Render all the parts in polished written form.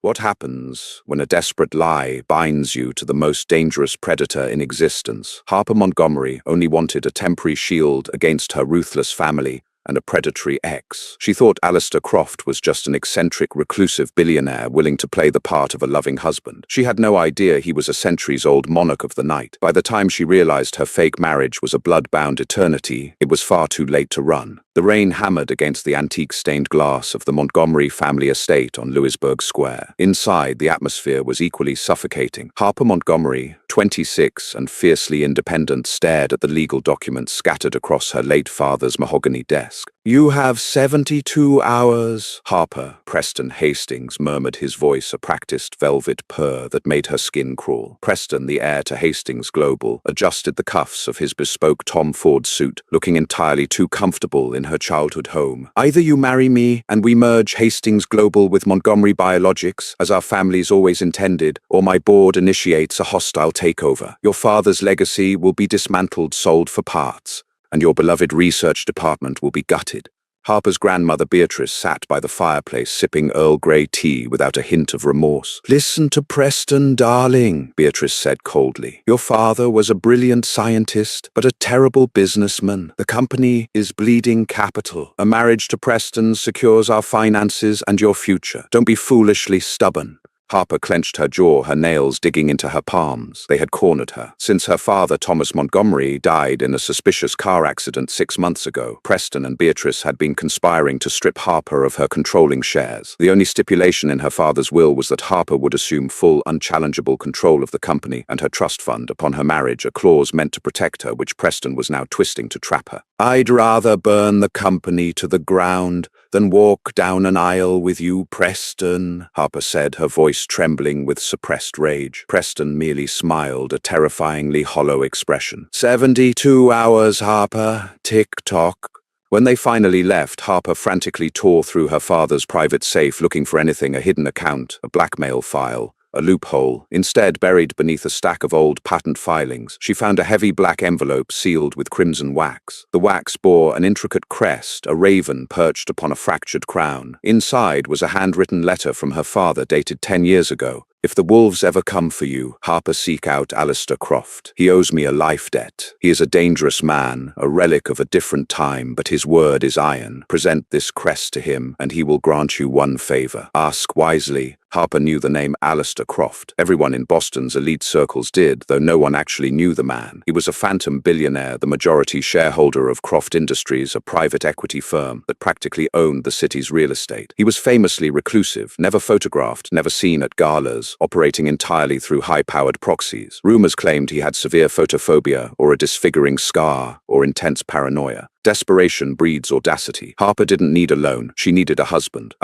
What happens when a desperate lie binds you to the most dangerous predator in existence? Harper Montgomery only wanted a temporary shield against her ruthless family and a predatory ex. She thought Alistair Croft was just an eccentric, reclusive billionaire willing to play the part of a loving husband. She had no idea he was a centuries-old monarch of the night. By the time she realized her fake marriage was a blood-bound eternity, it was far too late to run. The rain hammered against the antique-stained glass of the Montgomery family estate on Louisburg Square. Inside, the atmosphere was equally suffocating. Harper Montgomery, 26 and fiercely independent, stared at the legal documents scattered across her late father's mahogany desk. "You have 72 hours, Harper," Preston Hastings murmured, his voice a practiced velvet purr that made her skin crawl. Preston, the heir to Hastings Global, adjusted the cuffs of his bespoke Tom Ford suit, looking entirely too comfortable in her childhood home. "Either you marry me and we merge Hastings Global with Montgomery Biologics, as our families always intended, or my board initiates a hostile takeover. Your father's legacy will be dismantled, sold for parts, and your beloved research department will be gutted." Harper's grandmother Beatrice sat by the fireplace sipping Earl Grey tea without a hint of remorse. "Listen to Preston, darling," Beatrice said coldly. "Your father was a brilliant scientist, but a terrible businessman. The company is bleeding capital. A marriage to Preston secures our finances and your future. Don't be foolishly stubborn." Harper clenched her jaw, her nails digging into her palms. They had cornered her. Since her father, Thomas Montgomery, died in a suspicious car accident 6 months ago, Preston and Beatrice had been conspiring to strip Harper of her controlling shares. The only stipulation in her father's will was that Harper would assume full, unchallengeable control of the company and her trust fund upon her marriage, a clause meant to protect her, which Preston was now twisting to trap her. "I'd rather burn the company to the ground than walk down an aisle with you, Preston," Harper said, her voice trembling with suppressed rage. Preston merely smiled, a terrifyingly hollow expression. 72 hours, Harper. Tick-tock. When they finally left, Harper frantically tore through her father's private safe looking for anything: a hidden account, a blackmail file, a loophole. Instead, buried beneath a stack of old patent filings, she found a heavy black envelope sealed with crimson wax. The wax bore an intricate crest, a raven perched upon a fractured crown. Inside was a handwritten letter from her father dated 10 years ago. "If the wolves ever come for you, Harper, seek out Alistair Croft. He owes me a life debt. He is a dangerous man, a relic of a different time, but his word is iron. Present this crest to him, and he will grant you one favor. Ask wisely." Harper knew the name Alistair Croft. Everyone in Boston's elite circles did, though no one actually knew the man. He was a phantom billionaire, the majority shareholder of Croft Industries, a private equity firm that practically owned the city's real estate. He was famously reclusive, never photographed, never seen at galas, operating entirely through high-powered proxies. Rumors claimed he had severe photophobia or a disfiguring scar or intense paranoia. Desperation breeds audacity. Harper didn't need a loan. She needed a husband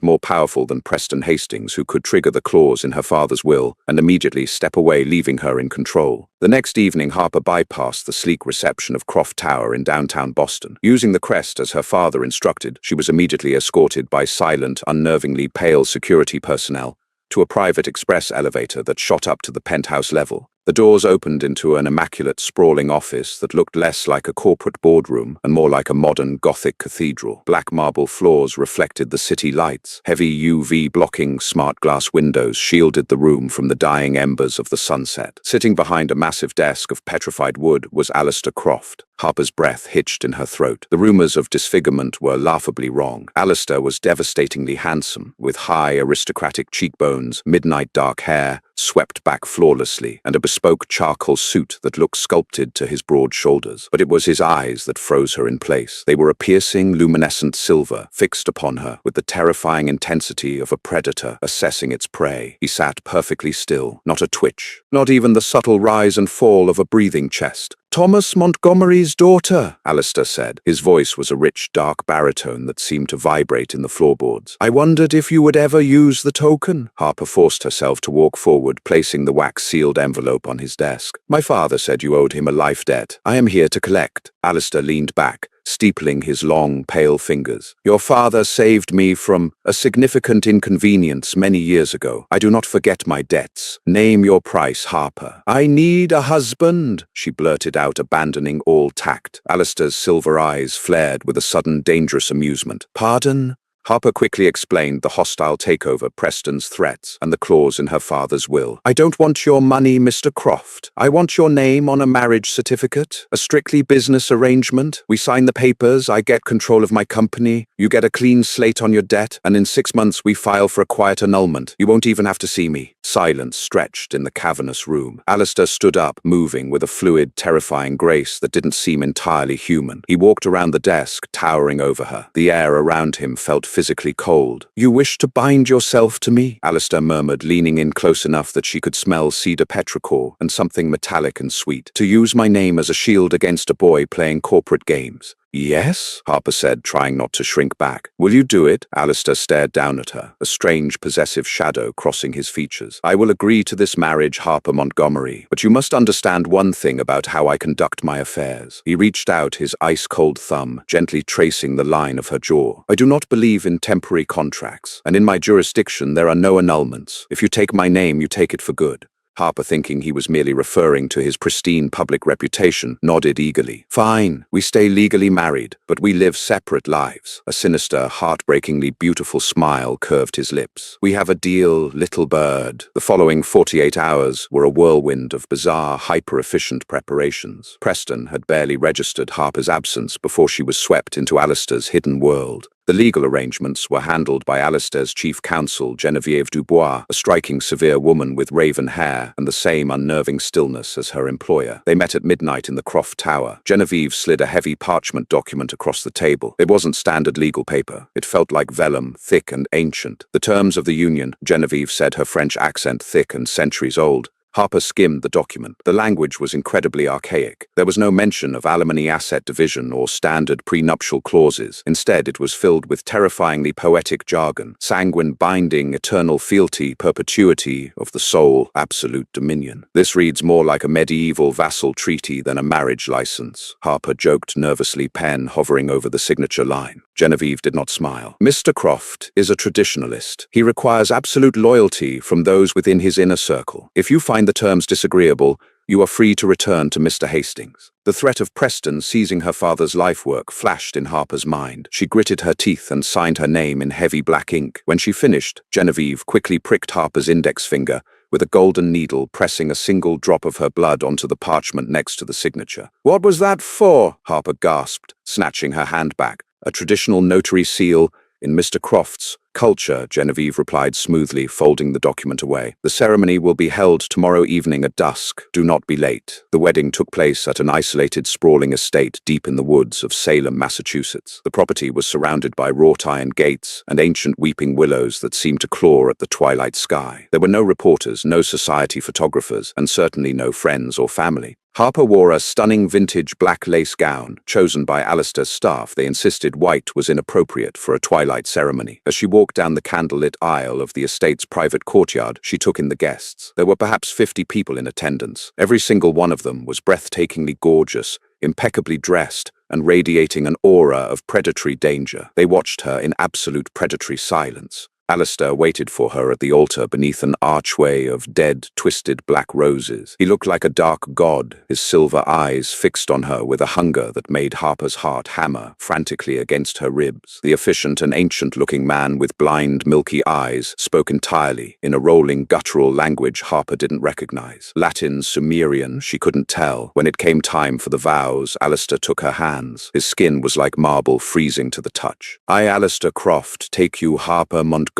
more powerful than Preston Hastings, who could trigger the clause in her father's will and immediately step away, leaving her in control. The next evening, Harper bypassed the sleek reception of Croft Tower in downtown Boston. Using the crest as her father instructed, she was immediately escorted by silent, unnervingly pale security personnel to a private express elevator that shot up to the penthouse level. The doors opened into an immaculate, sprawling office that looked less like a corporate boardroom and more like a modern Gothic cathedral. Black marble floors reflected the city lights. Heavy UV-blocking smart glass windows shielded the room from the dying embers of the sunset. Sitting behind a massive desk of petrified wood was Alistair Croft. Harper's breath hitched in her throat. The rumors of disfigurement were laughably wrong. Alistair was devastatingly handsome, with high, aristocratic cheekbones, midnight dark hair, swept back flawlessly, and a bespoke charcoal suit that looked sculpted to his broad shoulders. But it was his eyes that froze her in place. They were a piercing, luminescent silver, fixed upon her with the terrifying intensity of a predator assessing its prey. He sat perfectly still, not a twitch, not even the subtle rise and fall of a breathing chest. "Thomas Montgomery's daughter," Alistair said. His voice was a rich, dark baritone that seemed to vibrate in the floorboards. "I wondered if you would ever use the token." Harper forced herself to walk forward, placing the wax-sealed envelope on his desk. "My father said you owed him a life debt. I am here to collect." Alistair leaned back, steepling his long, pale fingers. "Your father saved me from a significant inconvenience many years ago. I do not forget my debts. Name your price, Harper." "I need a husband," she blurted out, abandoning all tact. Alistair's silver eyes flared with a sudden, dangerous amusement. "Pardon? Harper quickly explained the hostile takeover, Preston's threats, and the clause in her father's will. I don't want your money, Mr. Croft. I want your name on a marriage certificate, a strictly business arrangement. We sign the papers, I get control of my company, you get a clean slate on your debt, and in 6 months we file for a quiet annulment. You won't even have to see me. Silence stretched in the cavernous room. Alistair stood up, moving with a fluid, terrifying grace that didn't seem entirely human. He walked around the desk, towering over her. The air around him felt physically cold. You wish to bind yourself to me? Alistair murmured, leaning in close enough that she could smell cedar petrichor and something metallic and sweet. To use my name as a shield against a boy playing corporate games. Yes, Harper said, trying not to shrink back. Will you do it? Alistair stared down at her, a strange possessive shadow crossing his features. I will agree to this marriage, Harper Montgomery, but you must understand one thing about how I conduct my affairs. He reached out his ice-cold thumb, gently tracing the line of her jaw. I do not believe in temporary contracts, and in my jurisdiction there are no annulments. If you take my name, you take it for good. Harper, thinking he was merely referring to his pristine public reputation, nodded eagerly. Fine, we stay legally married, but we live separate lives. A sinister, heartbreakingly beautiful smile curved his lips. We have a deal, little bird. The following 48 hours were a whirlwind of bizarre, hyper-efficient preparations. Preston had barely registered Harper's absence before she was swept into Alistair's hidden world. The legal arrangements were handled by Alistair's chief counsel, Geneviève Dubois, a striking, severe woman with raven hair and the same unnerving stillness as her employer. They met at midnight in the Croft Tower. Geneviève slid a heavy parchment document across the table. It wasn't standard legal paper. It felt like vellum, thick and ancient. The terms of the union, Geneviève said, her French accent thick and centuries old. Harper skimmed the document. The language was incredibly archaic. There was no mention of alimony asset division or standard prenuptial clauses. Instead, it was filled with terrifyingly poetic jargon, sanguine binding, eternal fealty, perpetuity of the soul, absolute dominion. This reads more like a medieval vassal treaty than a marriage license, Harper joked nervously, pen hovering over the signature line. Geneviève did not smile. Mr. Croft is a traditionalist. He requires absolute loyalty from those within his inner circle. If you find the terms disagreeable, you are free to return to Mr. Hastings. The threat of Preston seizing her father's life work flashed in Harper's mind. She gritted her teeth and signed her name in heavy black ink. When she finished, Geneviève quickly pricked Harper's index finger with a golden needle, pressing a single drop of her blood onto the parchment next to the signature. What was that for? Harper gasped, snatching her hand back. A traditional notary seal in Mr. Croft's culture, Geneviève replied smoothly, folding the document away. The ceremony will be held tomorrow evening at dusk. Do not be late. The wedding took place at an isolated, sprawling estate deep in the woods of Salem, Massachusetts. The property was surrounded by wrought iron gates and ancient weeping willows that seemed to claw at the twilight sky. There were no reporters, no society photographers, and certainly no friends or family. Harper wore a stunning vintage black lace gown, chosen by Alistair's staff. They insisted white was inappropriate for a twilight ceremony. As she walked down the candlelit aisle of the estate's private courtyard, she took in the guests. There were perhaps 50 people in attendance. Every single one of them was breathtakingly gorgeous, impeccably dressed, and radiating an aura of predatory danger. They watched her in absolute predatory silence. Alistair waited for her at the altar beneath an archway of dead, twisted black roses. He looked like a dark god, his silver eyes fixed on her with a hunger that made Harper's heart hammer frantically against her ribs. The efficient and ancient-looking man with blind, milky eyes spoke entirely in a rolling, guttural language Harper didn't recognize. Latin, Sumerian, she couldn't tell. When it came time for the vows, Alistair took her hands. His skin was like marble, freezing to the touch. I, Alistair Croft, take you, Harper Montgomery,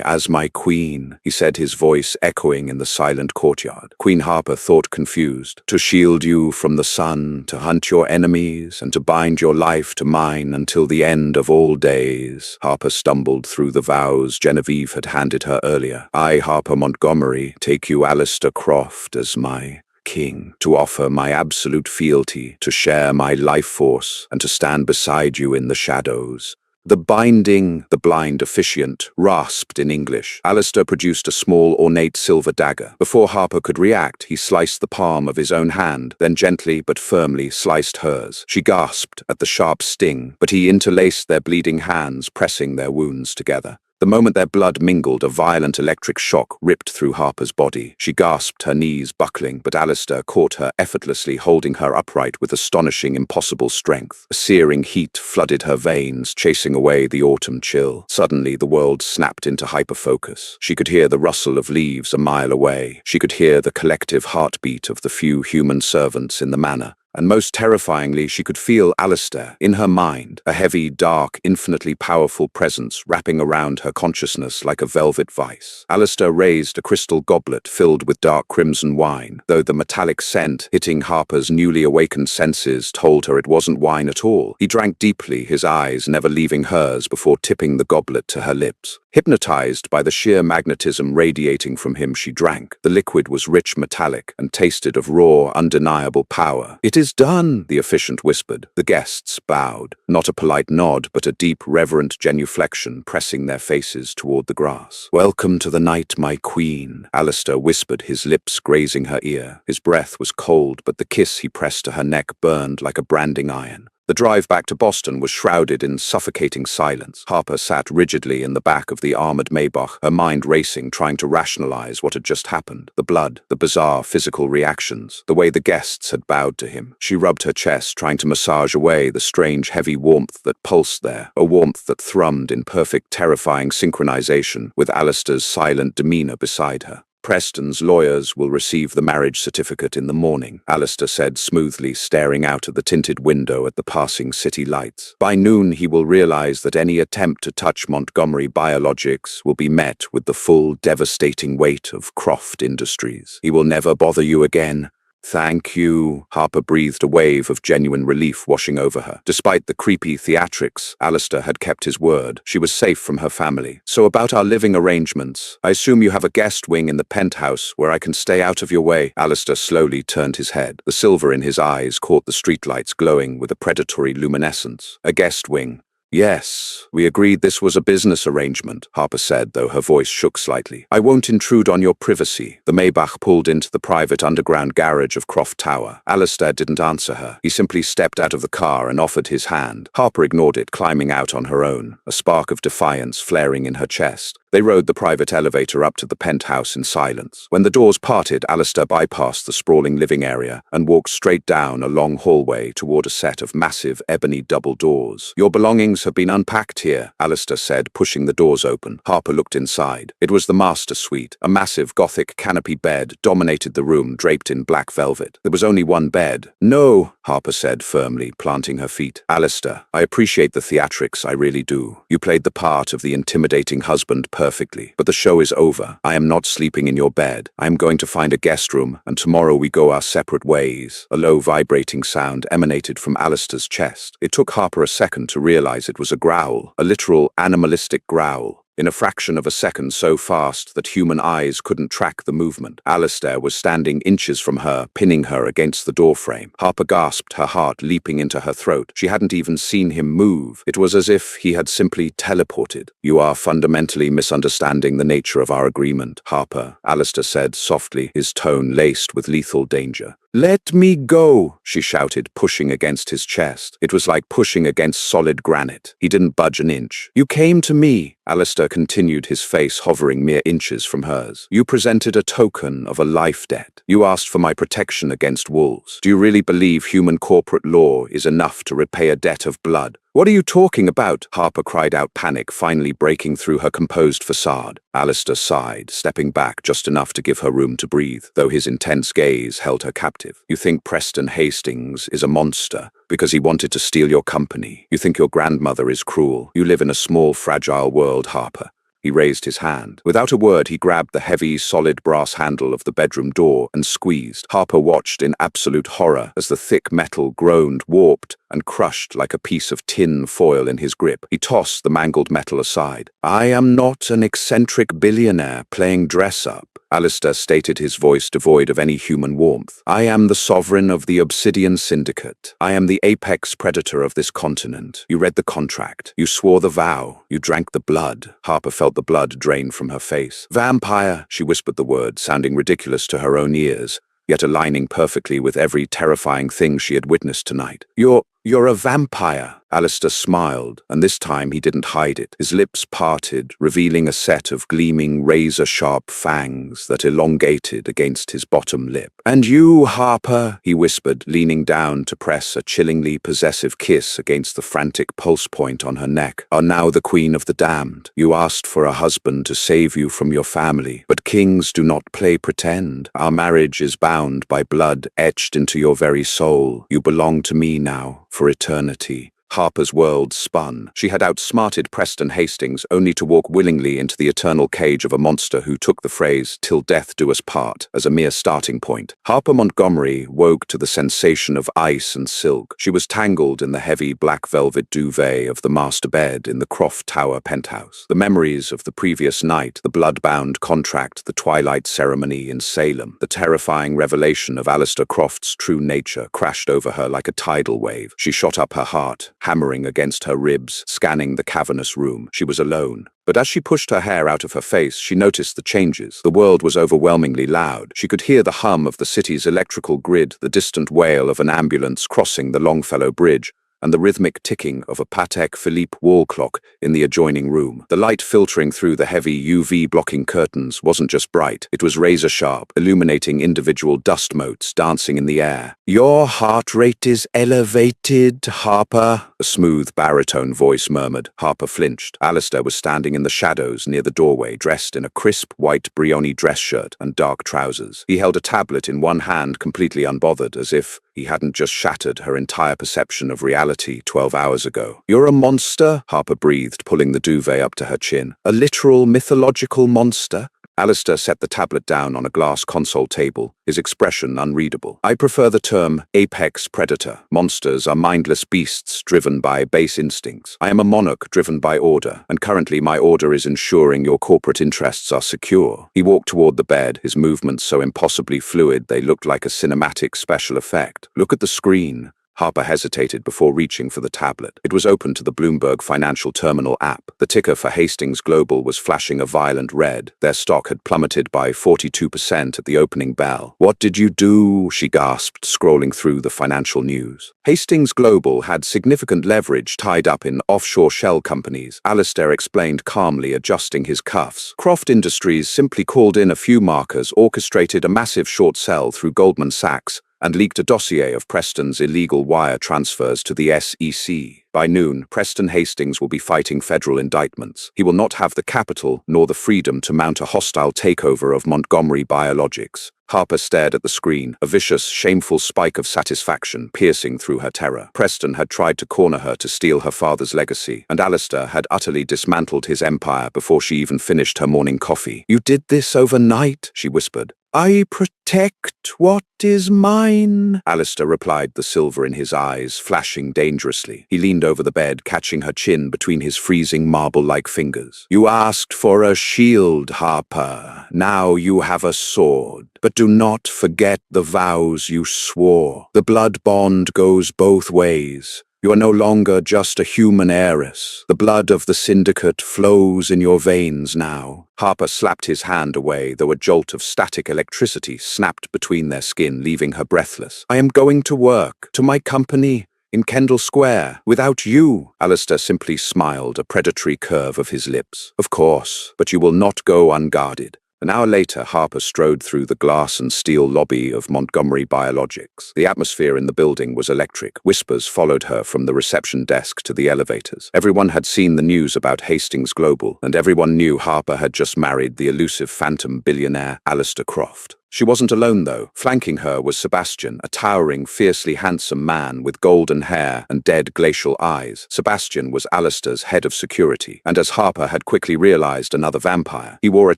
as my queen, he said, his voice echoing in the silent courtyard. Queen Harper thought, confused. To shield you from the sun, to hunt your enemies, and to bind your life to mine until the end of all days. Harper stumbled through the vows Geneviève had handed her earlier. I, Harper Montgomery, take you, Alistair Croft, as my king, to offer my absolute fealty, to share my life force, and to stand beside you in the shadows. The binding, the blind officiant, rasped in English. Alistair produced a small, ornate silver dagger. Before Harper could react, he sliced the palm of his own hand, then gently but firmly sliced hers. She gasped at the sharp sting, but he interlaced their bleeding hands, pressing their wounds together. The moment their blood mingled, a violent electric shock ripped through Harper's body. She gasped, her knees buckling, but Alistair caught her effortlessly, holding her upright with astonishing, impossible strength. A searing heat flooded her veins, chasing away the autumn chill. Suddenly, the world snapped into hyperfocus. She could hear the rustle of leaves a mile away. She could hear the collective heartbeat of the few human servants in the manor. And most terrifyingly, she could feel Alistair in her mind, a heavy, dark, infinitely powerful presence wrapping around her consciousness like a velvet vice. Alistair raised a crystal goblet filled with dark crimson wine, though the metallic scent hitting Harper's newly awakened senses told her it wasn't wine at all. He drank deeply, his eyes never leaving hers before tipping the goblet to her lips. Hypnotized by the sheer magnetism radiating from him, she drank. The liquid was rich, metallic, and tasted of raw, undeniable power. "It is done," the officiant whispered. The guests bowed, not a polite nod, but a deep, reverent genuflection, pressing their faces toward the grass. "Welcome to the night, my queen," Alistair whispered, his lips grazing her ear. His breath was cold, but the kiss he pressed to her neck burned like a branding iron. The drive back to Boston was shrouded in suffocating silence. Harper sat rigidly in the back of the armored Maybach, her mind racing, trying to rationalize what had just happened. The blood, the bizarre physical reactions, the way the guests had bowed to him. She rubbed her chest, trying to massage away the strange, heavy warmth that pulsed there, a warmth that thrummed in perfect, terrifying synchronization with Alistair's silent demeanor beside her. "Preston's lawyers will receive the marriage certificate in the morning," Alistair said smoothly, staring out of the tinted window at the passing city lights. "By noon he will realize that any attempt to touch Montgomery Biologics will be met with the full, devastating weight of Croft Industries. He will never bother you again." "Thank you." Harper breathed, a wave of genuine relief washing over her. Despite the creepy theatrics, Alistair had kept his word. She was safe from her family. "So about our living arrangements, I assume you have a guest wing in the penthouse where I can stay out of your way." Alistair slowly turned his head. The silver in his eyes caught the streetlights glowing with a predatory luminescence. "A guest wing? Yes, we agreed this was a business arrangement," Harper said, though her voice shook slightly. "I won't intrude on your privacy." The Maybach pulled into the private underground garage of Croft Tower. Alistair didn't answer her. He simply stepped out of the car and offered his hand. Harper ignored it, climbing out on her own, a spark of defiance flaring in her chest. They rode the private elevator up to the penthouse in silence. When the doors parted, Alistair bypassed the sprawling living area and walked straight down a long hallway toward a set of massive ebony double doors. "Your belongings have been unpacked here," Alistair said, pushing the doors open. Harper looked inside. It was the master suite. A massive Gothic canopy bed dominated the room, draped in black velvet. There was only one bed. "No," Harper said firmly, planting her feet. "Alistair, I appreciate the theatrics, I really do. You played the part of the intimidating husband perfectly. But the show is over. I am not sleeping in your bed. I am going to find a guest room, and tomorrow we go our separate ways." A low, vibrating sound emanated from Alistair's chest. It took Harper a second to realize it was a growl, a literal, animalistic growl. In a fraction of a second, so fast that human eyes couldn't track the movement, Alistair was standing inches from her, pinning her against the doorframe. Harper gasped, her heart leaping into her throat. She hadn't even seen him move. It was as if he had simply teleported. "You are fundamentally misunderstanding the nature of our agreement, Harper," Alistair said softly, his tone laced with lethal danger. "Let me go," she shouted, pushing against his chest. It was like pushing against solid granite. He didn't budge an inch. "You came to me," Alistair continued, his face hovering mere inches from hers. "You presented a token of a life debt. You asked for my protection against wolves. Do you really believe human corporate law is enough to repay a debt of blood?" "What are you talking about?" Harper cried out, panic finally breaking through her composed facade. Alistair sighed, stepping back just enough to give her room to breathe, though his intense gaze held her captive. "You think Preston Hastings is a monster because he wanted to steal your company. You think your grandmother is cruel. You live in a small, fragile world, Harper." He raised his hand. Without a word, he grabbed the heavy, solid brass handle of the bedroom door and squeezed. Harper watched in absolute horror as the thick metal groaned, warped, and crushed like a piece of tin foil in his grip. He tossed the mangled metal aside. "I am not an eccentric billionaire playing dress-up," Alistair stated, his voice devoid of any human warmth. "I am the sovereign of the Obsidian Syndicate. I am the apex predator of this continent. You read the contract. You swore the vow. You drank the blood." Harper felt the blood drain from her face. "Vampire," she whispered the word, sounding ridiculous to her own ears, yet aligning perfectly with every terrifying thing she had witnessed tonight. You're a vampire." Alistair smiled, and this time he didn't hide it. His lips parted, revealing a set of gleaming razor-sharp fangs that elongated against his bottom lip. "And you, Harper," he whispered, leaning down to press a chillingly possessive kiss against the frantic pulse point on her neck, "are now the queen of the damned. You asked for a husband to save you from your family, but kings do not play pretend. Our marriage is bound by blood etched into your very soul. You belong to me now, for eternity." Harper's world spun. She had outsmarted Preston Hastings only to walk willingly into the eternal cage of a monster who took the phrase, "till death do us part," as a mere starting point. Harper Montgomery woke to the sensation of ice and silk. She was tangled in the heavy black velvet duvet of the master bed in the Croft Tower penthouse. The memories of the previous night, the blood-bound contract, the twilight ceremony in Salem, the terrifying revelation of Alistair Croft's true nature crashed over her like a tidal wave. She shot up her heart, hammering against her ribs, scanning the cavernous room. She was alone. But as she pushed her hair out of her face, she noticed the changes. The world was overwhelmingly loud. She could hear the hum of the city's electrical grid, the distant wail of an ambulance crossing the Longfellow Bridge, and the rhythmic ticking of a Patek Philippe wall clock in the adjoining room. The light filtering through the heavy UV-blocking curtains wasn't just bright, it was razor-sharp, illuminating individual dust motes dancing in the air. "Your heart rate is elevated, Harper," a smooth baritone voice murmured. Harper flinched. Alistair was standing in the shadows near the doorway, dressed in a crisp white Brioni dress shirt and dark trousers. He held a tablet in one hand, completely unbothered, as if he hadn't just shattered her entire perception of reality 12 hours ago. "You're a monster," Harper breathed, pulling the duvet up to her chin. "A literal mythological monster." Alistair set the tablet down on a glass console table, his expression unreadable. "I prefer the term apex predator. Monsters are mindless beasts driven by base instincts. I am a monarch driven by order, and currently my order is ensuring your corporate interests are secure." He walked toward the bed, his movements so impossibly fluid they looked like a cinematic special effect. "Look at the screen." Harper hesitated before reaching for the tablet. It was open to the Bloomberg Financial Terminal app. The ticker for Hastings Global was flashing a violent red. Their stock had plummeted by 42% at the opening bell. "What did you do?" she gasped, scrolling through the financial news. Hastings Global had significant leverage tied up in offshore shell companies, Alistair explained calmly, adjusting his cuffs. Croft Industries simply called in a few markers, orchestrated a massive short sell through Goldman Sachs, and leaked a dossier of Preston's illegal wire transfers to the SEC. By noon, Preston Hastings will be fighting federal indictments. He will not have the capital nor the freedom to mount a hostile takeover of Montgomery Biologics. Harper stared at the screen, a vicious, shameful spike of satisfaction piercing through her terror. Preston had tried to corner her to steal her father's legacy, and Alistair had utterly dismantled his empire before she even finished her morning coffee. "You did this overnight," she whispered. "I protect what is mine," Alistair replied, the silver in his eyes flashing dangerously. He leaned over the bed, catching her chin between his freezing marble-like fingers. "You asked for a shield, Harper. Now you have a sword. But do not forget the vows you swore. The blood bond goes both ways. You are no longer just a human heiress. The blood of the syndicate flows in your veins now." Harper slapped his hand away, though a jolt of static electricity snapped between their skin, leaving her breathless. "I am going to work, to my company, in Kendall Square, without you." Alistair simply smiled, a predatory curve of his lips. "Of course, but you will not go unguarded." An hour later, Harper strode through the glass and steel lobby of Montgomery Biologics. The atmosphere in the building was electric. Whispers followed her from the reception desk to the elevators. Everyone had seen the news about Hastings Global, and everyone knew Harper had just married the elusive phantom billionaire Alistair Croft. She wasn't alone, though. Flanking her was Sebastian, a towering, fiercely handsome man with golden hair and dead glacial eyes. Sebastian was Alistair's head of security, and as Harper had quickly realized, another vampire. He wore a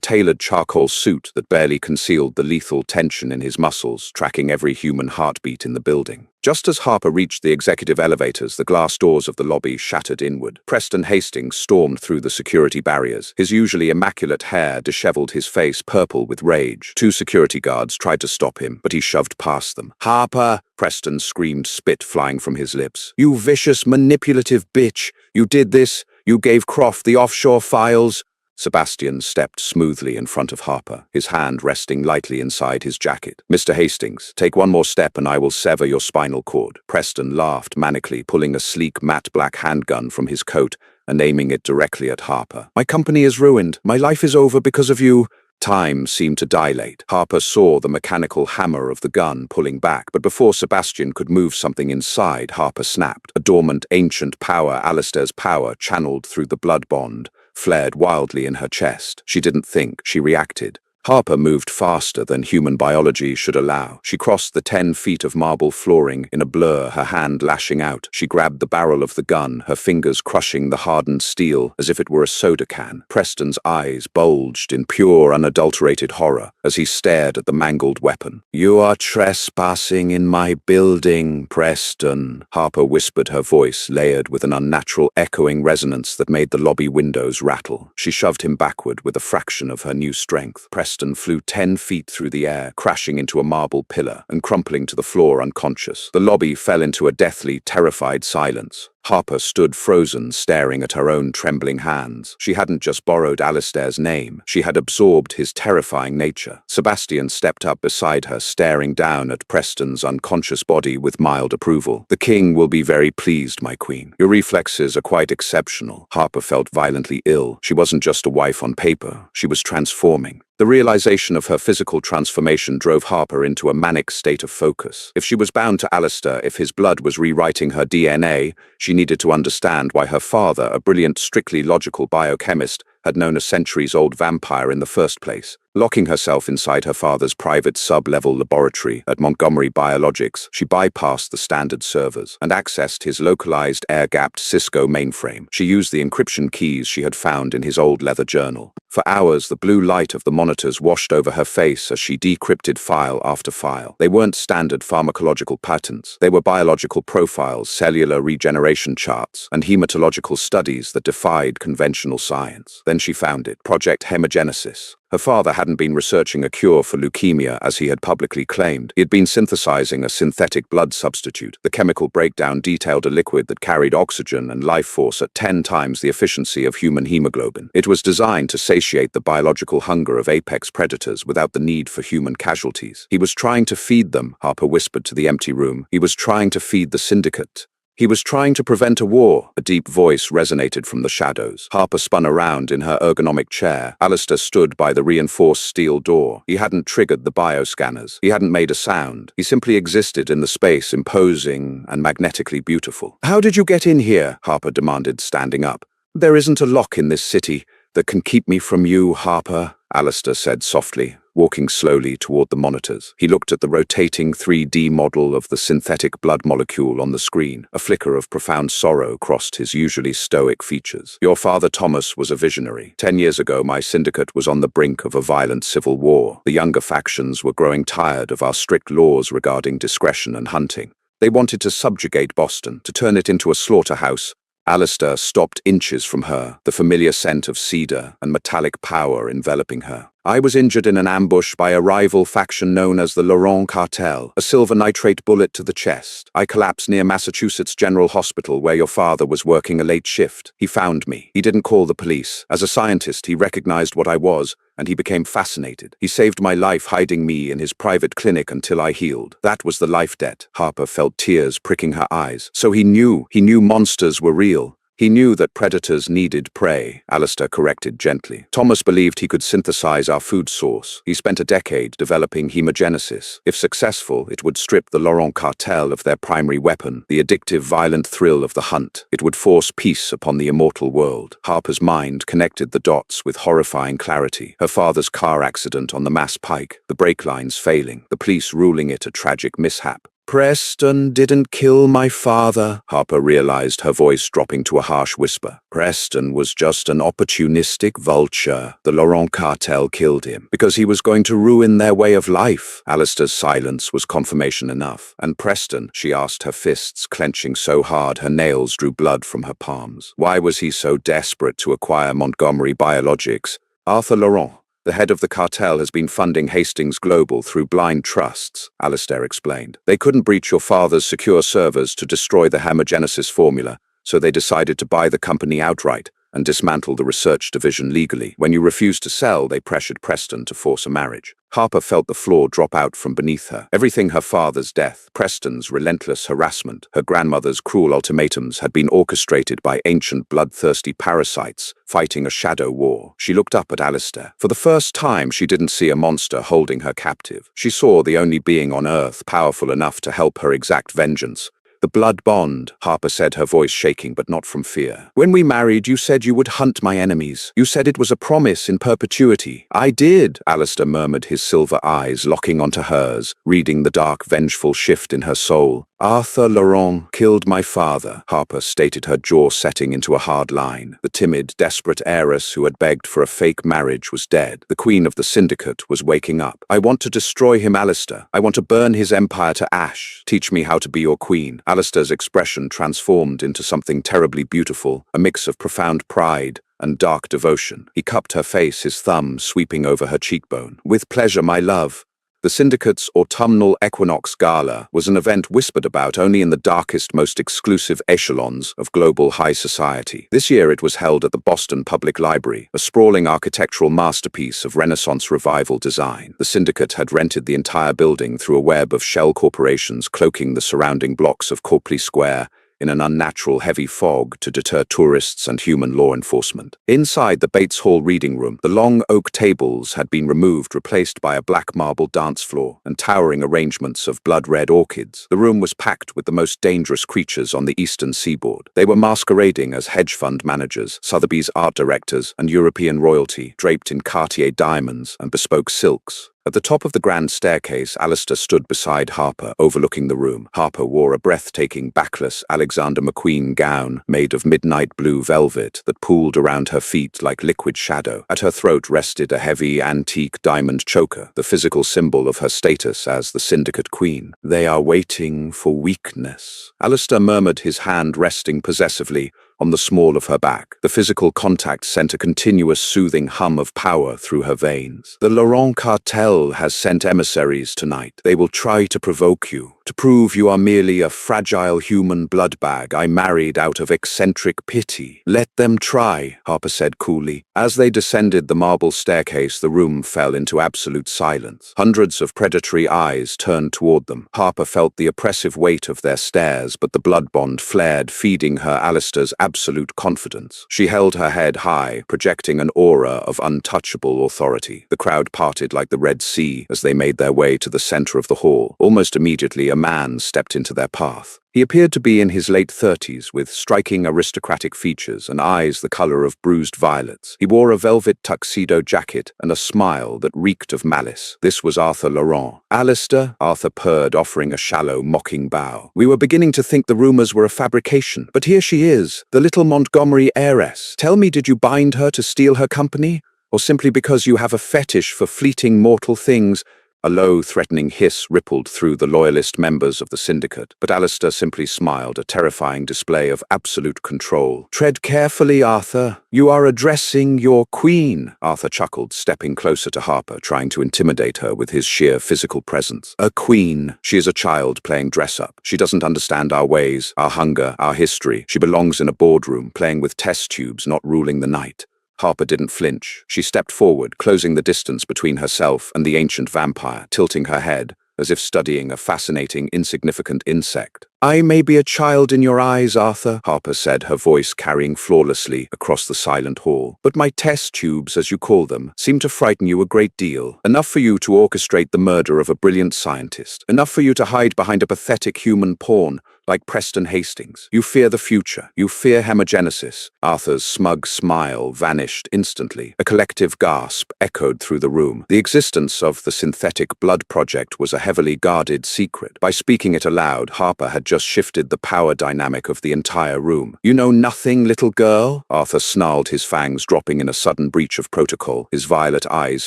tailored charcoal suit that barely concealed the lethal tension in his muscles, tracking every human heartbeat in the building. Just as Harper reached the executive elevators, the glass doors of the lobby shattered inward. Preston Hastings stormed through the security barriers. His usually immaculate hair disheveled, his face purple with rage. Two security guards tried to stop him, but he shoved past them. "Harper!" Preston screamed, spit flying from his lips. "You vicious, manipulative bitch! You did this! You gave Croft the offshore files!" Sebastian stepped smoothly in front of Harper, his hand resting lightly inside his jacket. "Mr. Hastings, take one more step and I will sever your spinal cord." Preston laughed manically, pulling a sleek matte black handgun from his coat and aiming it directly at Harper. "My company is ruined. My life is over because of you." Time seemed to dilate. Harper saw the mechanical hammer of the gun pulling back, but before Sebastian could move something inside, Harper snapped. A dormant, ancient power, Alistair's power, channeled through the blood bond, flared wildly in her chest. She didn't think, she reacted. Harper moved faster than human biology should allow. She crossed the 10 feet of marble flooring in a blur, her hand lashing out. She grabbed the barrel of the gun, her fingers crushing the hardened steel as if it were a soda can. Preston's eyes bulged in pure, unadulterated horror as he stared at the mangled weapon. "You are trespassing in my building, Preston," Harper whispered, her voice layered with an unnatural echoing resonance that made the lobby windows rattle. She shoved him backward with a fraction of her new strength. Preston flew 10 feet through the air, crashing into a marble pillar and crumpling to the floor unconscious. The lobby fell into a deathly, terrified silence. Harper stood frozen, staring at her own trembling hands. She hadn't just borrowed Alistair's name, she had absorbed his terrifying nature. Sebastian stepped up beside her, staring down at Preston's unconscious body with mild approval. "The king will be very pleased, my queen. Your reflexes are quite exceptional." Harper felt violently ill. She wasn't just a wife on paper, she was transforming. The realization of her physical transformation drove Harper into a manic state of focus. If she was bound to Alistair, if his blood was rewriting her DNA, she needed to understand why her father, a brilliant, strictly logical biochemist, had known a centuries-old vampire in the first place. Locking herself inside her father's private sub-level laboratory at Montgomery Biologics, she bypassed the standard servers and accessed his localized air-gapped Cisco mainframe. She used the encryption keys she had found in his old leather journal. For hours, the blue light of the monitors washed over her face as she decrypted file after file. They weren't standard pharmacological patterns. They were biological profiles, cellular regeneration charts, and hematological studies that defied conventional science. Then she found it, Project Hemogenesis. Her father hadn't been researching a cure for leukemia as he had publicly claimed. He had been synthesizing a synthetic blood substitute. The chemical breakdown detailed a liquid that carried oxygen and life force at 10 times the efficiency of human hemoglobin. It was designed to satiate the biological hunger of apex predators without the need for human casualties. He was trying to feed them, Harper whispered to the empty room. He was trying to feed the syndicate. He was trying to prevent a war. A deep voice resonated from the shadows. Harper spun around in her ergonomic chair. Alistair stood by the reinforced steel door. He hadn't triggered the bioscanners. He hadn't made a sound. He simply existed in the space, imposing and magnetically beautiful. "How did you get in here?" Harper demanded, standing up. "There isn't a lock in this city that can keep me from you, Harper," Alistair said softly, walking slowly toward the monitors. He looked at the rotating 3D model of the synthetic blood molecule on the screen. A flicker of profound sorrow crossed his usually stoic features. "Your father Thomas was a visionary. 10 years ago, my syndicate was on the brink of a violent civil war. The younger factions were growing tired of our strict laws regarding discretion and hunting. They wanted to subjugate Boston, to turn it into a slaughterhouse." Alistair stopped inches from her, the familiar scent of cedar and metallic power enveloping her. "I was injured in an ambush by a rival faction known as the Laurent Cartel, a silver nitrate bullet to the chest. I collapsed near Massachusetts General Hospital where your father was working a late shift. He found me. He didn't call the police. As a scientist, he recognized what I was, and he became fascinated. He saved my life hiding me in his private clinic until I healed. That was the life debt." Harper felt tears pricking her eyes. "So he knew monsters were real. He knew that predators needed prey," Alistair corrected gently. "Thomas believed he could synthesize our food source. He spent a decade developing hemogenesis. If successful, it would strip the Laurent Cartel of their primary weapon, the addictive, violent thrill of the hunt. It would force peace upon the immortal world." Harper's mind connected the dots with horrifying clarity. Her father's car accident on the Mass Pike, the brake lines failing, the police ruling it a tragic mishap. "Preston didn't kill my father," Harper realized, her voice dropping to a harsh whisper. "Preston was just an opportunistic vulture. The Laurent Cartel killed him because he was going to ruin their way of life." Alistair's silence was confirmation enough. "And Preston?" she asked, her fists clenching so hard her nails drew blood from her palms. "Why was he so desperate to acquire Montgomery Biologics?" "Arthur Laurent, the head of the cartel, has been funding Hastings Global through blind trusts," Alistair explained. "They couldn't breach your father's secure servers to destroy the hemogenesis formula, so they decided to buy the company outright. and dismantle the research division legally. When you refused to sell, they pressured Preston to force a marriage. Harper felt the floor drop out from beneath her. Everything, her father's death, Preston's relentless harassment, her grandmother's cruel ultimatums, had been orchestrated by ancient bloodthirsty parasites fighting a shadow war. She looked up at Alistair. For the first time, she didn't see a monster holding her captive. She saw the only being on Earth powerful enough to help her exact vengeance. The blood bond, Harper said, her voice shaking, but not from fear. When we married, you said you would hunt my enemies. You said it was a promise in perpetuity. I did, Alistair murmured, his silver eyes locking onto hers, reading the dark, vengeful shift in her soul. Arthur Laurent killed my father, Harper stated, her jaw setting into a hard line. The timid, desperate heiress who had begged for a fake marriage was dead. The queen of the syndicate was waking up. I want to destroy him, Alistair. I want to burn his empire to ash. Teach me how to be your queen. Alistair's expression transformed into something terribly beautiful, a mix of profound pride and dark devotion. He cupped her face, his thumb sweeping over her cheekbone. With pleasure, my love. The syndicate's autumnal equinox gala was an event whispered about only in the darkest, most exclusive echelons of global high society. This year it was held at the Boston Public Library, a sprawling architectural masterpiece of Renaissance revival design. The syndicate had rented the entire building through a web of shell corporations cloaking the surrounding blocks of Copley Square in an unnatural heavy fog to deter tourists and human law enforcement. Inside the Bates Hall reading room, the long oak tables had been removed, replaced by a black marble dance floor and towering arrangements of blood-red orchids. The room was packed with the most dangerous creatures on the eastern seaboard. They were masquerading as hedge fund managers, Sotheby's art directors, and European royalty, draped in Cartier diamonds and bespoke silks. At the top of the grand staircase, Alistair stood beside Harper, overlooking the room. Harper wore a breathtaking, backless Alexander McQueen gown made of midnight blue velvet that pooled around her feet like liquid shadow. At her throat rested a heavy, antique diamond choker, the physical symbol of her status as the syndicate queen. They are waiting for weakness, Alistair murmured, his hand resting possessively on the small of her back. The physical contact sent a continuous soothing hum of power through her veins. The Laurent cartel has sent emissaries tonight. They will try to provoke you, to prove you are merely a fragile human blood bag I married out of eccentric pity. Let them try, Harper said coolly. As they descended the marble staircase, the room fell into absolute silence. Hundreds of predatory eyes turned toward them. Harper felt the oppressive weight of their stares, but the blood bond flared, feeding her Alistair's absolute confidence. She held her head high, projecting an aura of untouchable authority. The crowd parted like the Red Sea as they made their way to the center of the hall. Almost immediately, a man stepped into their path. He appeared to be in his late 30s, with striking aristocratic features and eyes the color of bruised violets. He wore a velvet tuxedo jacket and a smile that reeked of malice. This was Arthur Laurent. Alistair, Arthur purred, offering a shallow, mocking bow. We were beginning to think the rumors were a fabrication, but here she is, the little Montgomery heiress. Tell me, did you bind her to steal her company? Or simply because you have a fetish for fleeting mortal things? A low, threatening hiss rippled through the loyalist members of the syndicate, but Alistair simply smiled, a terrifying display of absolute control. Tread carefully, Arthur. You are addressing your queen, Arthur chuckled, stepping closer to Harper, trying to intimidate her with his sheer physical presence. A queen. She is a child playing dress-up. She doesn't understand our ways, our hunger, our history. She belongs in a boardroom, playing with test tubes, not ruling the night. Harper didn't flinch. She stepped forward, closing the distance between herself and the ancient vampire, tilting her head, as if studying a fascinating, insignificant insect. I may be a child in your eyes, Arthur, Harper said, her voice carrying flawlessly across the silent hall. But my test tubes, as you call them, seem to frighten you a great deal. Enough for you to orchestrate the murder of a brilliant scientist. Enough for you to hide behind a pathetic human pawn like Preston Hastings. You fear the future. You fear hemogenesis. Arthur's smug smile vanished instantly. A collective gasp echoed through the room. The existence of the synthetic blood project was a heavily guarded secret. By speaking it aloud, Harper had just shifted the power dynamic of the entire room. You know nothing, little girl? Arthur snarled, his fangs dropping in a sudden breach of protocol, his violet eyes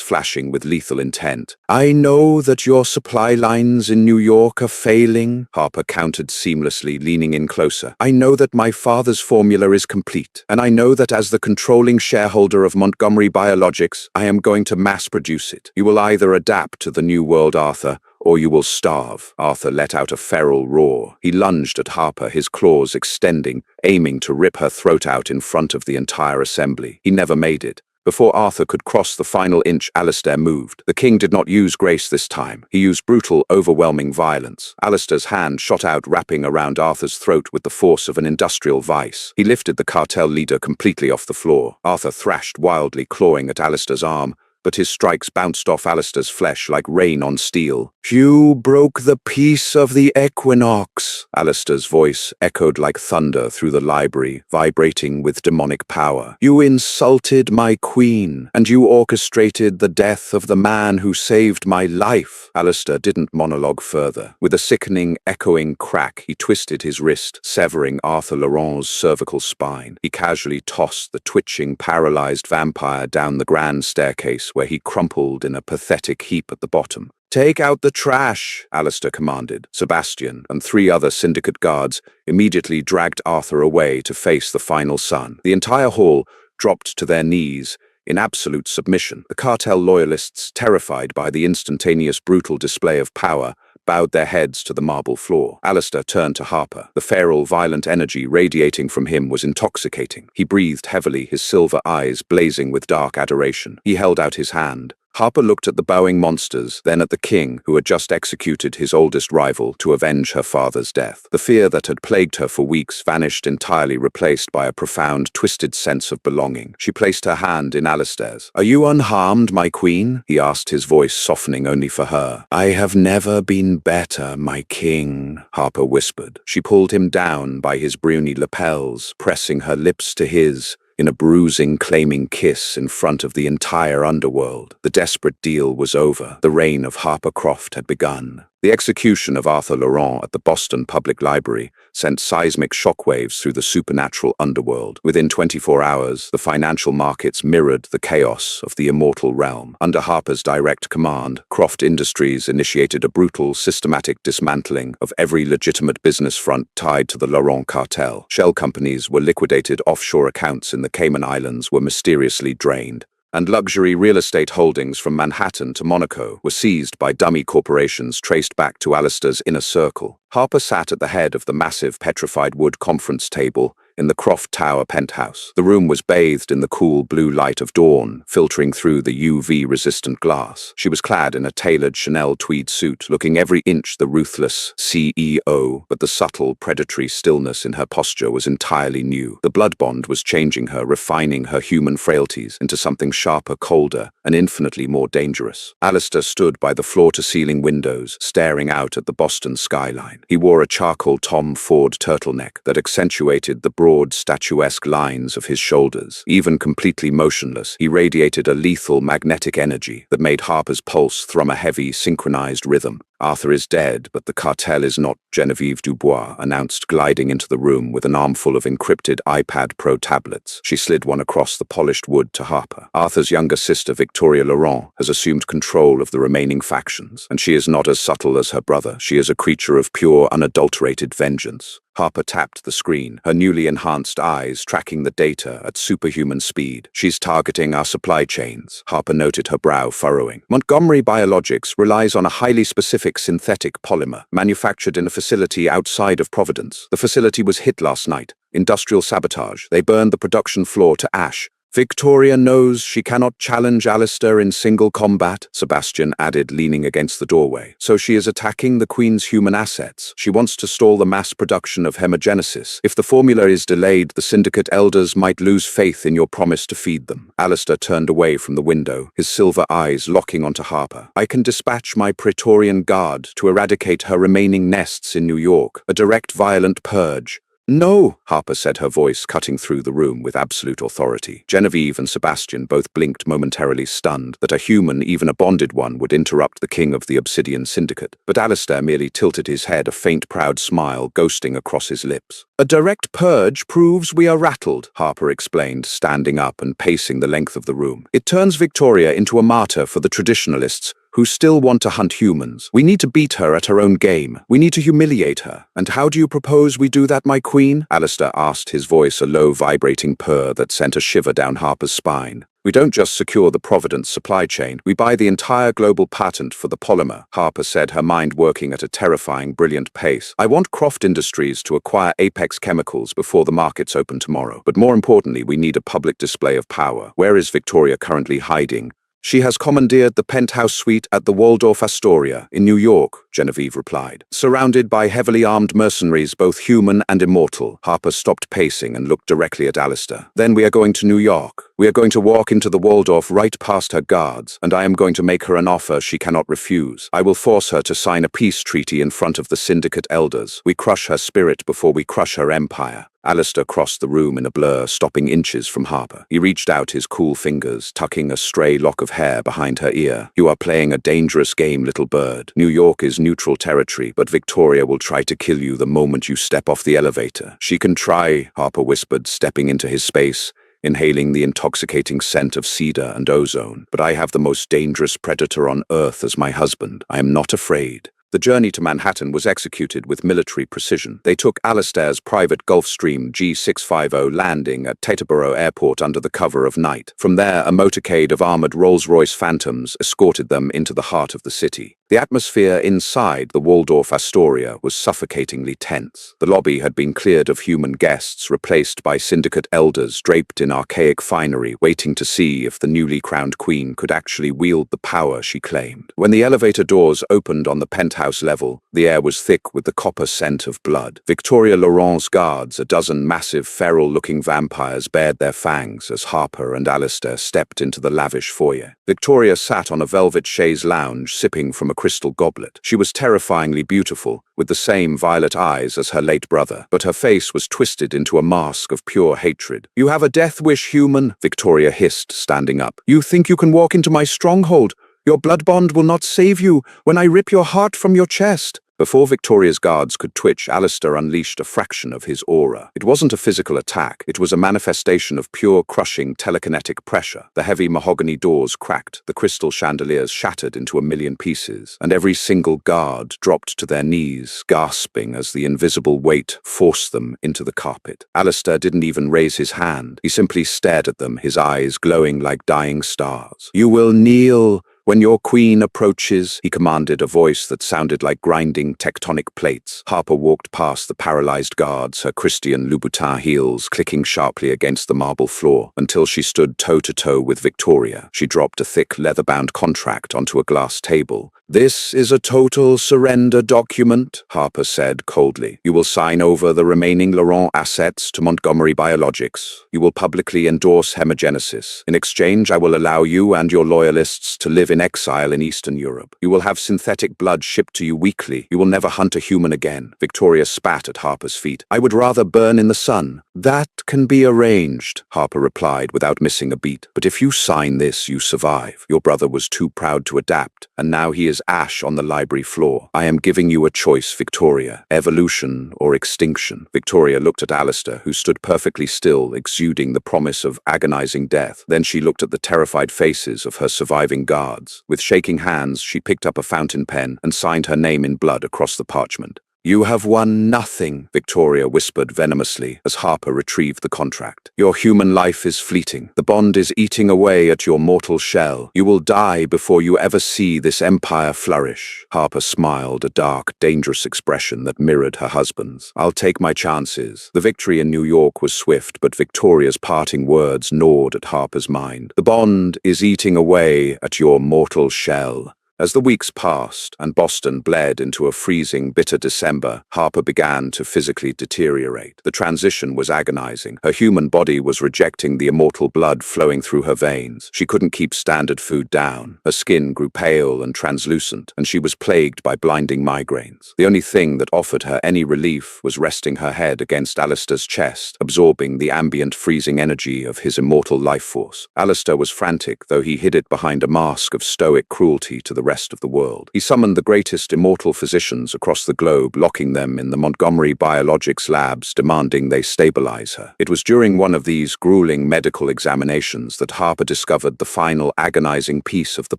flashing with lethal intent. I know that your supply lines in New York are failing, Harper countered seamlessly, leaning in closer. I know that my father's formula is complete, and I know that as the controlling shareholder of Montgomery Biologics, I am going to mass produce it. You will either adapt to the new world, Arthur, or you will starve." Arthur let out a feral roar. He lunged at Harper, his claws extending, aiming to rip her throat out in front of the entire assembly. He never made it. Before Arthur could cross the final inch, Alistair moved. The king did not use grace this time. He used brutal, overwhelming violence. Alistair's hand shot out, wrapping around Arthur's throat with the force of an industrial vice. He lifted the cartel leader completely off the floor. Arthur thrashed wildly, clawing at Alistair's arm, but his strikes bounced off Alistair's flesh like rain on steel. "You broke the peace of the equinox." Alistair's voice echoed like thunder through the library, vibrating with demonic power. "You insulted my queen, and you orchestrated the death of the man who saved my life." Alistair didn't monologue further. With a sickening, echoing crack, he twisted his wrist, severing Arthur Laurent's cervical spine. He casually tossed the twitching, paralyzed vampire down the grand staircase, where he crumpled in a pathetic heap at the bottom. "Take out the trash," Alistair commanded. Sebastian and 3 other syndicate guards immediately dragged Arthur away to face the final sun. The entire hall dropped to their knees in absolute submission. The cartel loyalists, terrified by the instantaneous brutal display of power, bowed their heads to the marble floor. Alistair turned to Harper. The feral, violent energy radiating from him was intoxicating. He breathed heavily, his silver eyes blazing with dark adoration. He held out his hand. Harper looked at the bowing monsters, then at the king, who had just executed his oldest rival to avenge her father's death. The fear that had plagued her for weeks vanished entirely, replaced by a profound, twisted sense of belonging. She placed her hand in Alistair's. "Are you unharmed, my queen?" he asked, his voice softening only for her. "I have never been better, my king," Harper whispered. She pulled him down by his bruni lapels, pressing her lips to his, in a bruising, claiming kiss in front of the entire underworld. The desperate deal was over. The reign of Harper Croft had begun. The execution of Arthur Laurent at the Boston Public Library sent seismic shockwaves through the supernatural underworld. Within 24 hours, the financial markets mirrored the chaos of the immortal realm. Under Harper's direct command, Croft Industries initiated a brutal, systematic dismantling of every legitimate business front tied to the Laurent cartel. Shell companies were liquidated, offshore accounts in the Cayman Islands were mysteriously drained, and luxury real estate holdings from Manhattan to Monaco were seized by dummy corporations traced back to Alistair's inner circle. Harper sat at the head of the massive petrified wood conference table in the Croft Tower penthouse. The room was bathed in the cool blue light of dawn, filtering through the UV-resistant glass. She was clad in a tailored Chanel tweed suit, looking every inch the ruthless CEO, but the subtle, predatory stillness in her posture was entirely new. The blood bond was changing her, refining her human frailties into something sharper, colder, and infinitely more dangerous. Alistair stood by the floor-to-ceiling windows, staring out at the Boston skyline. He wore a charcoal Tom Ford turtleneck that accentuated the broad, statuesque lines of his shoulders. Even completely motionless, he radiated a lethal magnetic energy that made Harper's pulse thrum a heavy, synchronized rhythm. "Arthur is dead, but the cartel is not," Genevieve Dubois announced, gliding into the room with an armful of encrypted iPad Pro tablets. She slid one across the polished wood to Harper. "Arthur's younger sister, Victoria Laurent, has assumed control of the remaining factions, and she is not as subtle as her brother. She is a creature of pure, unadulterated vengeance." Harper tapped the screen, her newly enhanced eyes tracking the data at superhuman speed. "She's targeting our supply chains," Harper noted, her brow furrowing. "Montgomery Biologics relies on a highly specific synthetic polymer, manufactured in a facility outside of Providence. The facility was hit last night. Industrial sabotage. They burned the production floor to ash. Victoria knows she cannot challenge Alistair in single combat," Sebastian added, leaning against the doorway. "So she is attacking the Queen's human assets. She wants to stall the mass production of hemogenesis. If the formula is delayed, the Syndicate elders might lose faith in your promise to feed them." Alistair turned away from the window, his silver eyes locking onto Harper. "I can dispatch my Praetorian Guard to eradicate her remaining nests in New York. A direct, violent purge." "No," Harper said, her voice cutting through the room with absolute authority. Genevieve and Sebastian both blinked, momentarily stunned that a human, even a bonded one, would interrupt the king of the Obsidian Syndicate. But Alistair merely tilted his head, a faint, proud smile ghosting across his lips. "A direct purge proves we are rattled," Harper explained, standing up and pacing the length of the room. "It turns Victoria into a martyr for the traditionalists who still want to hunt humans. We need to beat her at her own game. We need to humiliate her. And how do you propose we do that, my queen?" Alistair asked, his voice a low, vibrating purr that sent a shiver down Harper's spine. We don't just secure the Providence supply chain, we buy the entire global patent for the polymer, Harper said, her mind working at a terrifying, brilliant pace. I want Croft Industries to acquire Apex Chemicals before the markets open tomorrow. But more importantly, we need a public display of power. Where is Victoria currently hiding? She has commandeered the penthouse suite at the Waldorf Astoria in New York, Genevieve replied. Surrounded by heavily armed mercenaries, both human and immortal. Harper stopped pacing and looked directly at Alistair. Then we are going to New York. We are going to walk into the Waldorf right past her guards, and I am going to make her an offer she cannot refuse. I will force her to sign a peace treaty in front of the syndicate elders. We crush her spirit before we crush her empire. Alistair crossed the room in a blur, stopping inches from Harper. He reached out his cool fingers, tucking a stray lock of hair behind her ear. You are playing a dangerous game, little bird. New York is neutral territory, but Victoria will try to kill you the moment you step off the elevator. She can try, Harper whispered, stepping into his space, inhaling the intoxicating scent of cedar and ozone. But I have the most dangerous predator on Earth as my husband. I am not afraid. The journey to Manhattan was executed with military precision. They took Alistair's private Gulfstream G650 landing at Teterboro Airport under the cover of night. From there, a motorcade of armored Rolls-Royce Phantoms escorted them into the heart of the city. The atmosphere inside the Waldorf Astoria was suffocatingly tense. The lobby had been cleared of human guests, replaced by syndicate elders draped in archaic finery, waiting to see if the newly crowned queen could actually wield the power she claimed. When the elevator doors opened on the penthouse level, the air was thick with the copper scent of blood. Victoria Laurent's guards, a dozen massive, feral-looking vampires, bared their fangs as Harper and Alistair stepped into the lavish foyer. Victoria sat on a velvet chaise lounge, sipping from a crystal goblet. She was terrifyingly beautiful, with the same violet eyes as her late brother, but her face was twisted into a mask of pure hatred. "You have a death wish, human," Victoria hissed, standing up. "You think you can walk into my stronghold? Your blood bond will not save you when I rip your heart from your chest." Before Victoria's guards could twitch, Alistair unleashed a fraction of his aura. It wasn't a physical attack, it was a manifestation of pure, crushing, telekinetic pressure. The heavy mahogany doors cracked, the crystal chandeliers shattered into a million pieces, and every single guard dropped to their knees, gasping as the invisible weight forced them into the carpet. Alistair didn't even raise his hand. He simply stared at them, his eyes glowing like dying stars. "You will kneel when your queen approaches," he commanded, a voice that sounded like grinding tectonic plates. Harper walked past the paralyzed guards, her Christian Louboutin heels clicking sharply against the marble floor, until she stood toe-to-toe with Victoria. She dropped a thick, leather-bound contract onto a glass table. "This is a total surrender document," Harper said coldly. "You will sign over the remaining Laurent assets to Montgomery Biologics. You will publicly endorse hemogenesis. In exchange, I will allow you and your loyalists to live in exile in Eastern Europe. You will have synthetic blood shipped to you weekly. You will never hunt a human again." Victoria spat at Harper's feet. "I would rather burn in the sun." "That can be arranged," Harper replied without missing a beat. "But if you sign this, you survive. Your brother was too proud to adapt, and now he is ash on the library floor. I am giving you a choice, Victoria. Evolution or extinction." Victoria looked at Alistair, who stood perfectly still, exuding the promise of agonizing death. Then she looked at the terrified faces of her surviving guards. With shaking hands, she picked up a fountain pen and signed her name in blood across the parchment. "You have won nothing," Victoria whispered venomously as Harper retrieved the contract. "Your human life is fleeting. The bond is eating away at your mortal shell. You will die before you ever see this empire flourish." Harper smiled, a dark, dangerous expression that mirrored her husband's. "I'll take my chances." The victory in New York was swift, but Victoria's parting words gnawed at Harper's mind. "The bond is eating away at your mortal shell." As the weeks passed and Boston bled into a freezing, bitter December, Harper began to physically deteriorate. The transition was agonizing. Her human body was rejecting the immortal blood flowing through her veins. She couldn't keep standard food down. Her skin grew pale and translucent, and she was plagued by blinding migraines. The only thing that offered her any relief was resting her head against Alistair's chest, absorbing the ambient freezing energy of his immortal life force. Alistair was frantic, though he hid it behind a mask of stoic cruelty to the rest of the world. He summoned the greatest immortal physicians across the globe, locking them in the Montgomery Biologics labs, demanding they stabilize her. It was during one of these grueling medical examinations that Harper discovered the final agonizing piece of the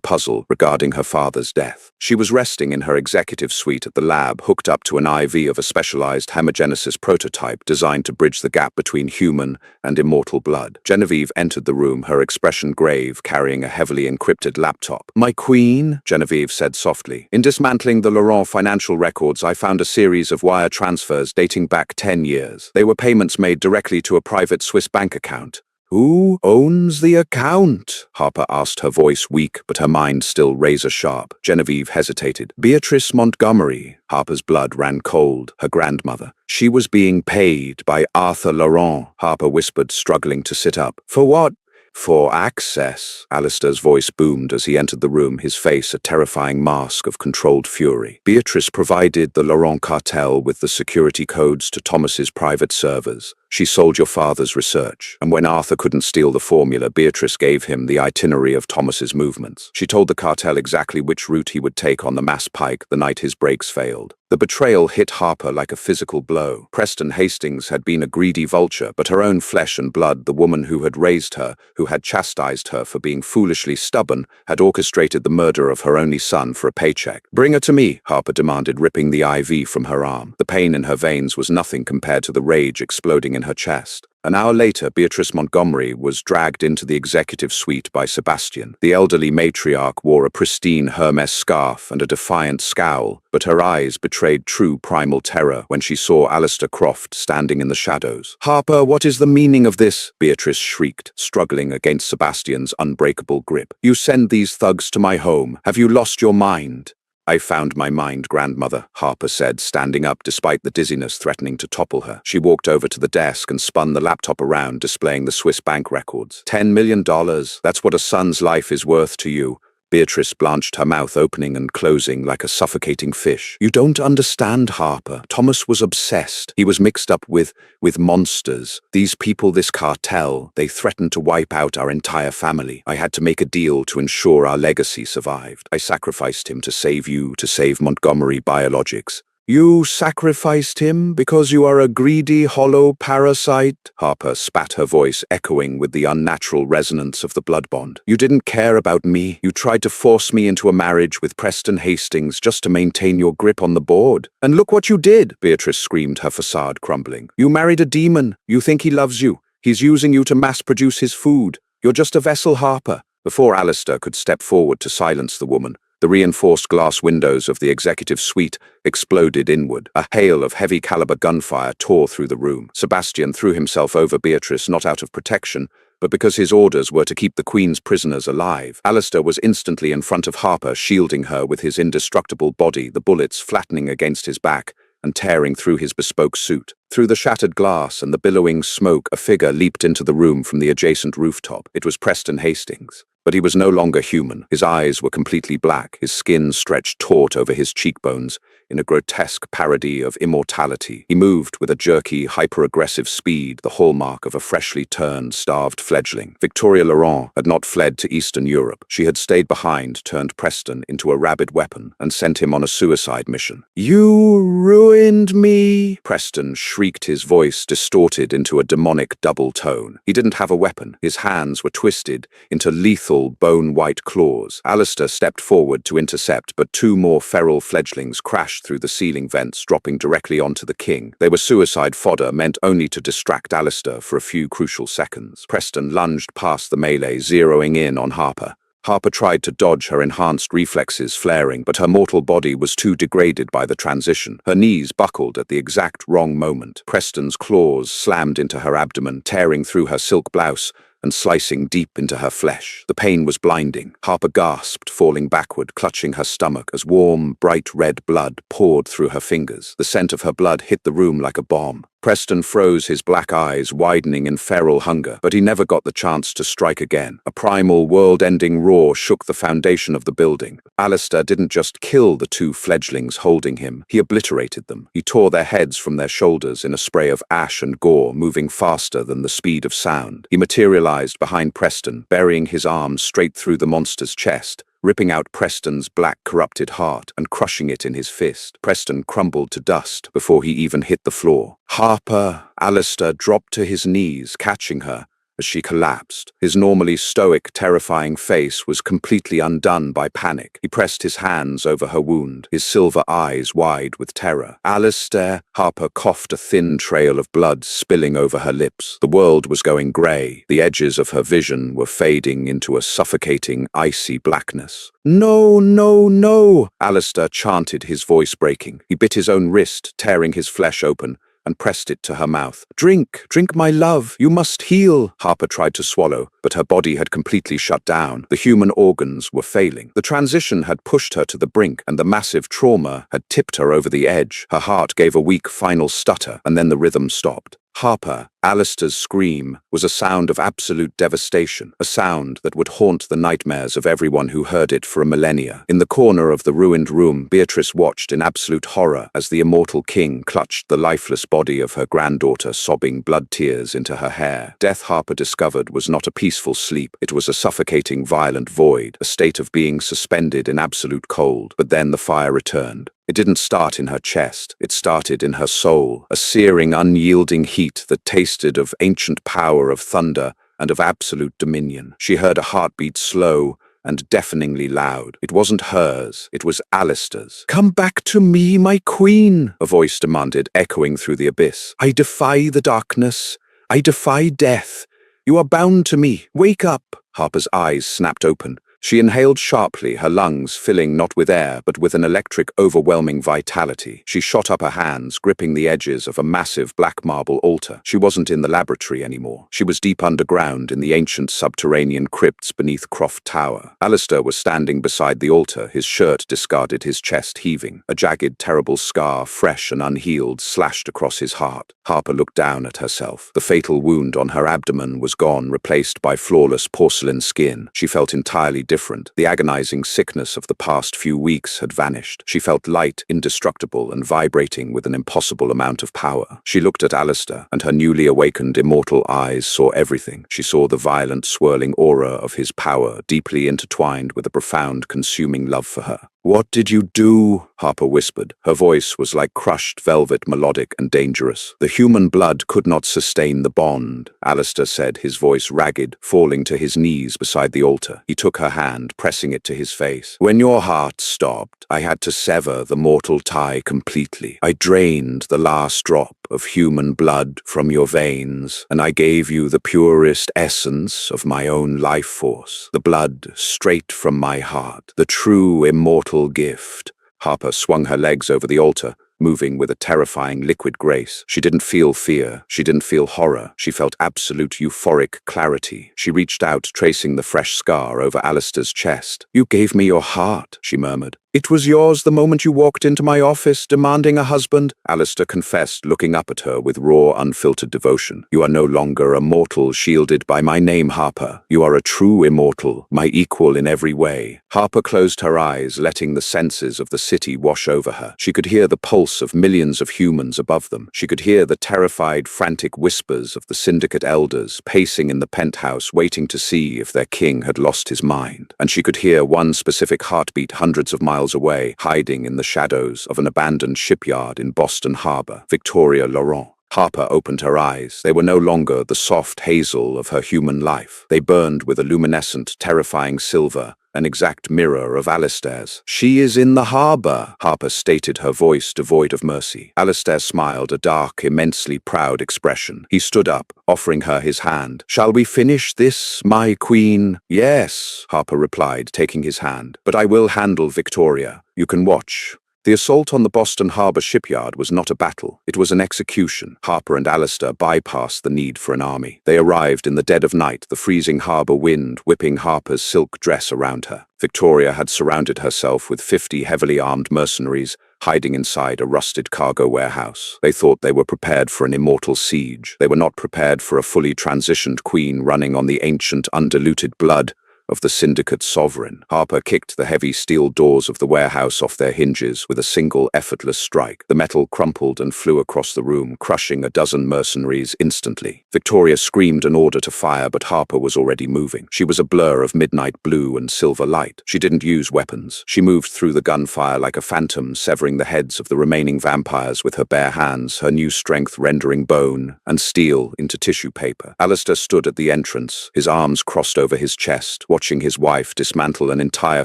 puzzle regarding her father's death. She was resting in her executive suite at the lab, hooked up to an IV of a specialized hemogenesis prototype designed to bridge the gap between human and immortal blood. Genevieve entered the room, her expression grave, carrying a heavily encrypted laptop. "My queen," Genevieve said softly. "In dismantling the Laurent financial records, I found a series of wire transfers dating back 10 years. They were payments made directly to a private Swiss bank account." "Who owns the account?" Harper asked, her voice weak, but her mind still razor-sharp. Genevieve hesitated. "Beatrice Montgomery." Harper's blood ran cold. Her grandmother. "She was being paid by Arthur Laurent," Harper whispered, struggling to sit up. "For what?" "For access." Alistair's voice boomed as he entered the room, his face a terrifying mask of controlled fury. "Beatrice provided the Laurent cartel with the security codes to Thomas's private servers. She sold your father's research. And when Arthur couldn't steal the formula, Beatrice gave him the itinerary of Thomas's movements. She told the cartel exactly which route he would take on the Mass Pike the night his brakes failed." The betrayal hit Harper like a physical blow. Preston Hastings had been a greedy vulture, but her own flesh and blood, the woman who had raised her, who had chastised her for being foolishly stubborn, had orchestrated the murder of her only son for a paycheck. "Bring her to me," Harper demanded, ripping the IV from her arm. The pain in her veins was nothing compared to the rage exploding in her chest. An hour later, Beatrice Montgomery was dragged into the executive suite by Sebastian. The elderly matriarch wore a pristine Hermes scarf and a defiant scowl, but her eyes betrayed true primal terror when she saw Alistair Croft standing in the shadows. "Harper, what is the meaning of this?" Beatrice shrieked, struggling against Sebastian's unbreakable grip. "You send these thugs to my home. Have you lost your mind?" "I found my mind, grandmother," Harper said, standing up despite the dizziness threatening to topple her. She walked over to the desk and spun the laptop around, displaying the Swiss bank records. $10 million. That's what a son's life is worth to you." Beatrice blanched, her mouth opening and closing like a suffocating fish. "You don't understand, Harper. Thomas was obsessed. He was mixed up with monsters. These people, this cartel, they threatened to wipe out our entire family. I had to make a deal to ensure our legacy survived. I sacrificed him to save you, to save Montgomery Biologics." "You sacrificed him because you are a greedy, hollow parasite?" Harper spat, her voice echoing with the unnatural resonance of the blood bond. "You didn't care about me. You tried to force me into a marriage with Preston Hastings just to maintain your grip on the board. And look what you did," Beatrice screamed, her facade crumbling. "You married a demon. You think he loves you. He's using you to mass-produce his food. You're just a vessel, Harper." Before Alistair could step forward to silence the woman, the reinforced glass windows of the executive suite exploded inward. A hail of heavy-caliber gunfire tore through the room. Sebastian threw himself over Beatrice not out of protection, but because his orders were to keep the Queen's prisoners alive. Alistair was instantly in front of Harper, shielding her with his indestructible body, the bullets flattening against his back and tearing through his bespoke suit. Through the shattered glass and the billowing smoke, a figure leaped into the room from the adjacent rooftop. It was Preston Hastings. But he was no longer human. His eyes were completely black, his skin stretched taut over his cheekbones in a grotesque parody of immortality. He moved with a jerky, hyper-aggressive speed, the hallmark of a freshly turned, starved fledgling. Victoria Laurent had not fled to Eastern Europe. She had stayed behind, turned Preston into a rabid weapon, and sent him on a suicide mission. "You ruined me!" Preston shrieked, his voice distorted into a demonic double tone. He didn't have a weapon. His hands were twisted into lethal, bone-white claws. Alistair stepped forward to intercept, but two more feral fledglings crashed through the ceiling vents, dropping directly onto the king. They were suicide fodder, meant only to distract Alistair for a few crucial seconds. Preston lunged past the melee, zeroing in on Harper. Harper tried to dodge, her enhanced reflexes flaring, but her mortal body was too degraded by the transition. Her knees buckled at the exact wrong moment. Preston's claws slammed into her abdomen, tearing through her silk blouse and slicing deep into her flesh. The pain was blinding. Harper gasped, falling backward, clutching her stomach as warm, bright red blood poured through her fingers. The scent of her blood hit the room like a bomb. Preston froze, his black eyes widening in feral hunger, but he never got the chance to strike again. A primal, world-ending roar shook the foundation of the building. Alistair didn't just kill the two fledglings holding him, he obliterated them. He tore their heads from their shoulders in a spray of ash and gore, moving faster than the speed of sound. He materialized behind Preston, burying his arms straight through the monster's chest, ripping out Preston's black, corrupted heart and crushing it in his fist. Preston crumbled to dust before he even hit the floor. "Harper!" Alistair dropped to his knees, catching her, as she collapsed. His normally stoic, terrifying face was completely undone by panic. He pressed his hands over her wound, his silver eyes wide with terror. "Alistair," Harper coughed, a thin trail of blood spilling over her lips. The world was going grey. The edges of her vision were fading into a suffocating, icy blackness. "No, no, no!" Alistair chanted, his voice breaking. He bit his own wrist, tearing his flesh open, and pressed it to her mouth. "Drink, drink, my love, you must heal." Harper tried to swallow, but her body had completely shut down. The human organs were failing. The transition had pushed her to the brink, and the massive trauma had tipped her over the edge. Her heart gave a weak final stutter, and then the rhythm stopped. Harper, Alistair's scream, was a sound of absolute devastation, a sound that would haunt the nightmares of everyone who heard it for a millennia. In the corner of the ruined room, Beatrice watched in absolute horror as the immortal king clutched the lifeless body of her granddaughter, sobbing blood tears into her hair. Death, Harper discovered, was not a peaceful sleep. It was a suffocating, violent void, a state of being suspended in absolute cold. But then the fire returned. It didn't start in her chest, it started in her soul, a searing, unyielding heat that tasted of ancient power, of thunder, and of absolute dominion. She heard a heartbeat, slow and deafeningly loud. It wasn't hers, it was Alistair's. "Come back to me, my queen," a voice demanded, echoing through the abyss. "I defy the darkness. I defy death. You are bound to me. Wake up." Harper's eyes snapped open. She inhaled sharply, her lungs filling not with air, but with an electric, overwhelming vitality. She shot up her hands, gripping the edges of a massive black marble altar. She wasn't in the laboratory anymore. She was deep underground in the ancient subterranean crypts beneath Croft Tower. Alistair was standing beside the altar, his shirt discarded, his chest heaving. A jagged, terrible scar, fresh and unhealed, slashed across his heart. Harper looked down at herself. The fatal wound on her abdomen was gone, replaced by flawless porcelain skin. She felt entirely different. The agonizing sickness of the past few weeks had vanished. She felt light, indestructible, and vibrating with an impossible amount of power. She looked at Alistair, and her newly awakened immortal eyes saw everything. She saw the violent, swirling aura of his power, deeply intertwined with a profound, consuming love for her. "What did you do?" Harper whispered. Her voice was like crushed velvet, melodic and dangerous. "The human blood could not sustain the bond," Alistair said, his voice ragged, falling to his knees beside the altar. He took her hand, pressing it to his face. "When your heart stopped, I had to sever the mortal tie completely. I drained the last drop of human blood from your veins, and I gave you the purest essence of my own life force, the blood straight from my heart, the true immortal gift." Harper swung her legs over the altar, moving with a terrifying liquid grace. She didn't feel fear. She didn't feel horror. She felt absolute euphoric clarity. She reached out, tracing the fresh scar over Alistair's chest. "You gave me your heart," she murmured. "It was yours the moment you walked into my office, demanding a husband," Alistair confessed, looking up at her with raw, unfiltered devotion. "You are no longer a mortal shielded by my name, Harper. You are a true immortal, my equal in every way." Harper closed her eyes, letting the senses of the city wash over her. She could hear the pulse of millions of humans above them. She could hear the terrified, frantic whispers of the syndicate elders, pacing in the penthouse, waiting to see if their king had lost his mind. And she could hear one specific heartbeat hundreds of miles away, hiding in the shadows of an abandoned shipyard in Boston Harbor, Victoria Laurent. Harper opened her eyes. They were no longer the soft hazel of her human life. They burned with a luminescent, terrifying silver, an exact mirror of Alistair's. "She is in the harbor," Harper stated, her voice devoid of mercy. Alistair smiled, a dark, immensely proud expression. He stood up, offering her his hand. "Shall we finish this, my queen?" "Yes," Harper replied, taking his hand. "But I will handle Victoria. You can watch." The assault on the Boston Harbor shipyard was not a battle. It was an execution. Harper and Alistair bypassed the need for an army. They arrived in the dead of night, the freezing harbor wind whipping Harper's silk dress around her. Victoria had surrounded herself with 50 heavily armed mercenaries, hiding inside a rusted cargo warehouse. They thought they were prepared for an immortal siege. They were not prepared for a fully transitioned queen running on the ancient, undiluted blood of the syndicate's sovereign. Harper kicked the heavy steel doors of the warehouse off their hinges with a single effortless strike. The metal crumpled and flew across the room, crushing a dozen mercenaries instantly. Victoria screamed an order to fire, but Harper was already moving. She was a blur of midnight blue and silver light. She didn't use weapons. She moved through the gunfire like a phantom, severing the heads of the remaining vampires with her bare hands, her new strength rendering bone and steel into tissue paper. Alistair stood at the entrance, his arms crossed over his chest, watching his wife dismantle an entire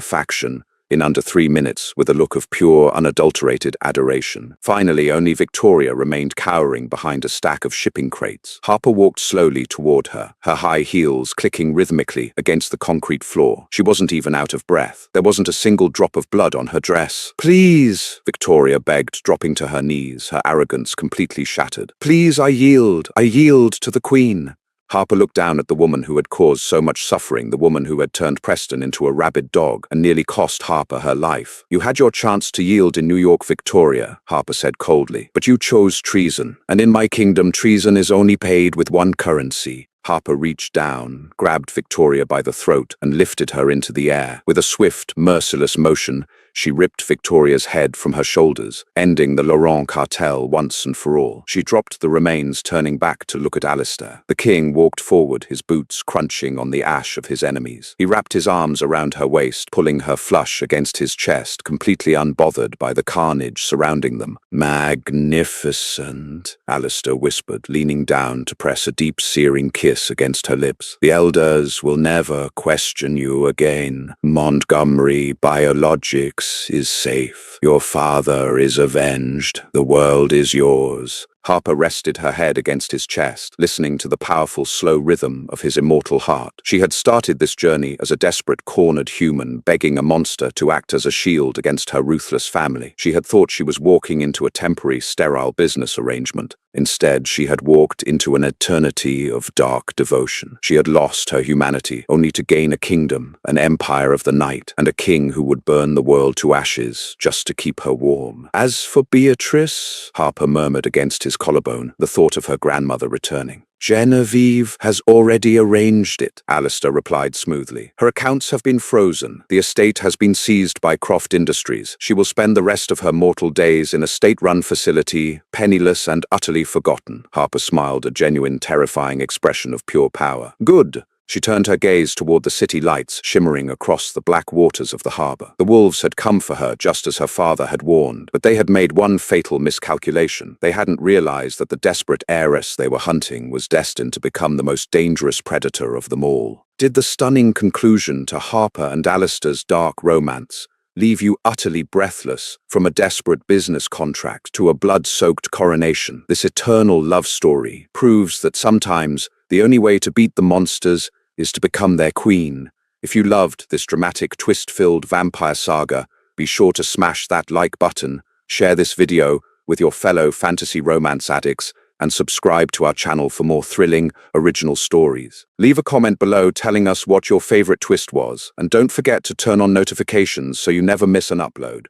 faction in under 3 minutes with a look of pure, unadulterated adoration. Finally, only Victoria remained cowering behind a stack of shipping crates. Harper walked slowly toward her, her high heels clicking rhythmically against the concrete floor. She wasn't even out of breath. There wasn't a single drop of blood on her dress. "Please," Victoria begged, dropping to her knees, her arrogance completely shattered. "Please, I yield to the Queen." Harper looked down at the woman who had caused so much suffering, the woman who had turned Preston into a rabid dog and nearly cost Harper her life. "You had your chance to yield in New York, Victoria," Harper said coldly, "but you chose treason. And in my kingdom, treason is only paid with one currency." Harper reached down, grabbed Victoria by the throat, and lifted her into the air. With a swift, merciless motion, she ripped Victoria's head from her shoulders, ending the Laurent cartel once and for all. She dropped the remains, turning back to look at Alistair. The king walked forward, his boots crunching on the ash of his enemies. He wrapped his arms around her waist, pulling her flush against his chest, completely unbothered by the carnage surrounding them. "Magnificent," Alistair whispered, leaning down to press a deep, searing kiss against her lips. "The elders will never question you again. Montgomery Biologics is safe. Your father is avenged. The world is yours." Harper rested her head against his chest, listening to the powerful, slow rhythm of his immortal heart. She had started this journey as a desperate, cornered human, begging a monster to act as a shield against her ruthless family. She had thought she was walking into a temporary, sterile business arrangement. Instead, she had walked into an eternity of dark devotion. She had lost her humanity, only to gain a kingdom, an empire of the night, and a king who would burn the world to ashes just to keep her warm. "As for Beatrice," Harper murmured against his collarbone, the thought of her grandmother returning. "Genevieve has already arranged it," Alistair replied smoothly. "Her accounts have been frozen. The estate has been seized by Croft Industries. She will spend the rest of her mortal days in a state-run facility, penniless and utterly forgotten." Harper smiled, a genuine, terrifying expression of pure power. "Good." She turned her gaze toward the city lights shimmering across the black waters of the harbor. The wolves had come for her just as her father had warned, but they had made one fatal miscalculation. They hadn't realized that the desperate heiress they were hunting was destined to become the most dangerous predator of them all. Did the stunning conclusion to Harper and Alistair's dark romance leave you utterly breathless, from a desperate business contract to a blood-soaked coronation? This eternal love story proves that sometimes the only way to beat the monsters is to become their queen. If you loved this dramatic, twist-filled vampire saga, be sure to smash that like button, share this video with your fellow fantasy romance addicts, and subscribe to our channel for more thrilling, original stories. Leave a comment below telling us what your favorite twist was, and don't forget to turn on notifications so you never miss an upload.